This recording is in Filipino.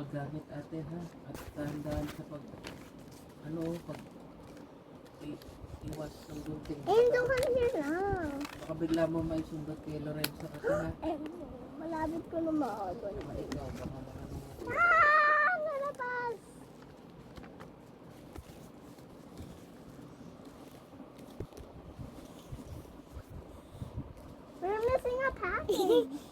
paggamit ate ha. At dahan-dahan sa pag iwas ng gunting. Ito kasi lang. Baka bigla mo may sundot kay Lorenzo kasi ha. Malapit ko na maagol. Ikaw, baka naman. Nalapas! We're missing a package.